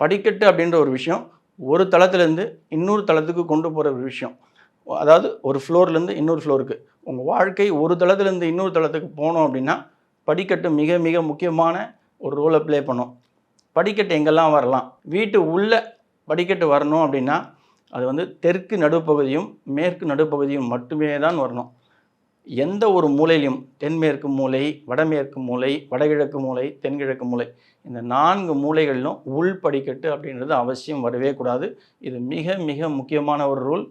படிக்கட்டு அப்படின்ற ஒரு விஷயம் ஒரு தளத்திலேருந்து இன்னொரு தளத்துக்கு கொண்டு போகிற ஒரு விஷயம். அதாவது ஒரு ஃப்ளோர்லேருந்து இன்னொரு ஃப்ளோருக்கு உங்கள் வாழ்க்கை ஒரு தளத்திலேருந்து இன்னொரு தளத்துக்கு போகணும் அப்படின்னா படிக்கட்டு மிக மிக முக்கியமான ஒரு ரோலை ப்ளே பண்ணும். படிக்கட்டு எங்கெல்லாம் வரலாம்? வீட்டு உள்ள படிக்கட்டு வரணும் அப்படின்னா அது வந்து தெற்கு நடுப்பகுதியும் மேற்கு நடுப்பகுதியும் மட்டுமே தான் வரணும். எந்த ஒரு மூலையிலும் தென்மேற்கு மூலை, வடமேற்கு மூலை, வடகிழக்கு மூலை, தென்கிழக்கு மூலை இந்த 4 மூலைகளிலும் உள் படிக்கட்டு அப்படின்றது அவசியம் வரவே கூடாது. இது மிக மிக முக்கியமான ஒரு ரூல்.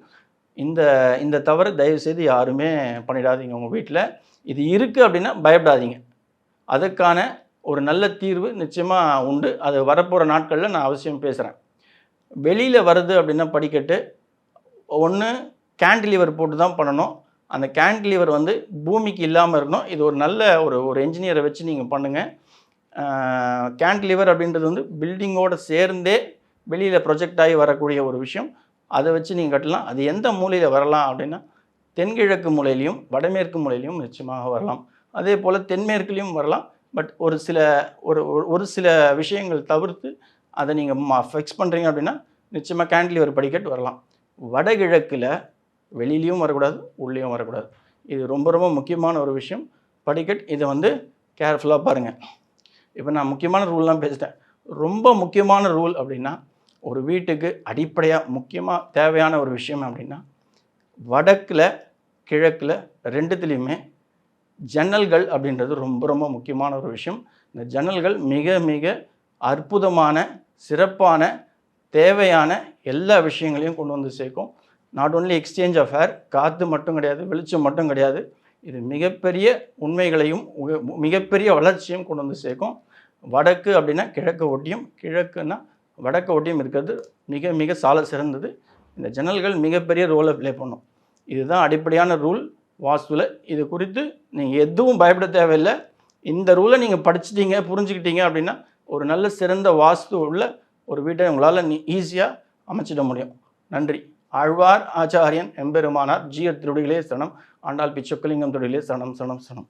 இந்த இந்த தவறு தயவுசெய்து யாருமே பண்ணிடாதீங்க உங்கள் வீட்டில். இது இருக்குது அப்படின்னா பயப்படாதீங்க. அதுக்கான ஒரு நல்ல தீர்வு நிச்சயமாக உண்டு. அது வரப்போகிற நாட்களில் நான் அவசியம் பேசுகிறேன். வெளியில் வருது அப்படின்னா படிக்கட்டு ஒன்று கேன்டிலீவர் போட்டு தான் பண்ணணும். அந்த கேன்டிலீவர் வந்து பூமிக்கு இல்லாமல் இருக்கணும். இது ஒரு நல்ல ஒரு என்ஜினியரை வச்சு நீங்கள் பண்ணுங்கள். கேன்டிலீவர் அப்படின்றது வந்து பில்டிங்கோடு சேர்ந்தே வெளியில் ப்ரொஜெக்ட் ஆகி வரக்கூடிய ஒரு விஷயம். அதை வச்சு நீங்கள் கட்டலாம். அது எந்த மூலையில் வரலாம் அப்படின்னா தென்கிழக்கு மூலையிலையும் வடமேற்கு மூலையிலையும் நிச்சயமாக வரலாம். அதே போல் தென்மேற்குலேயும் வரலாம். பட் ஒரு சில விஷயங்கள் தவிர்த்து அதை நீங்கள் ஃபிக்ஸ் பண்ணுறீங்க அப்படின்னா நிச்சயமாக கேன்டிலீவர் படிக்கட்டு வரலாம். வடகிழக்கில் வெளியிலையும் வரக்கூடாது, உள்ளேயும் வரக்கூடாது. இது ரொம்ப ரொம்ப முக்கியமான ஒரு விஷயம். படிக்கட் இதை வந்து கேர்ஃபுல்லாக பாருங்கள். இப்போ நான் முக்கியமான ரூல்லாம் பேசிட்டேன். ரொம்ப முக்கியமான ரூல் அப்படின்னா ஒரு வீட்டுக்கு அடிப்படையாக முக்கியமாக தேவையான ஒரு விஷயம் அப்படின்னா வடக்கில் கிழக்கில் ரெண்டுத்துலேயுமே ஜன்னல்கள் அப்படின்றது ரொம்ப ரொம்ப முக்கியமான ஒரு விஷயம். இந்த ஜன்னல்கள் மிக மிக அற்புதமான சிறப்பான தேவையான எல்லா விஷயங்களையும் கொண்டு வந்து சேர்க்கும். Not only exchange of air, காற்று மட்டும் கிடையாது, வெளிச்சம் மட்டும் கிடையாது, இது மிகப்பெரிய உண்மைகளையும் மிகப்பெரிய வளர்ச்சியும் கொண்டு வந்து சேர்க்கும். வடக்கு அப்படின்னா கிழக்கு ஒட்டியும், கிழக்குன்னா வடக்கு ஒட்டியும் இருக்கிறது மிக மிக சால சிறந்தது. இந்த ஜன்னல்கள் மிகப்பெரிய ரோலை ப்ளே பண்ணும். இதுதான் அடிப்படையான ரூல் வாஸ்துவில். இது குறித்து நீங்கள் எதுவும் பயப்பட தேவையில்லை. இந்த ரூலை நீங்கள் படிச்சிட்டீங்க, புரிஞ்சுக்கிட்டீங்க அப்படின்னா ஒரு நல்ல சிறந்த வாஸ்து உள்ள ஒரு வீட்டை உங்களால் ஈஸியாக அமைச்சிட முடியும். நன்றி. ஆழ்வார் ஆச்சாரியன் எம்பெருமானார் ஜீயர் திருடிகளே சரணம். ஆண்டாள் பிச்சொக்கலிங்கம் திருடிகளே சரணம் சரணம் சரணம்.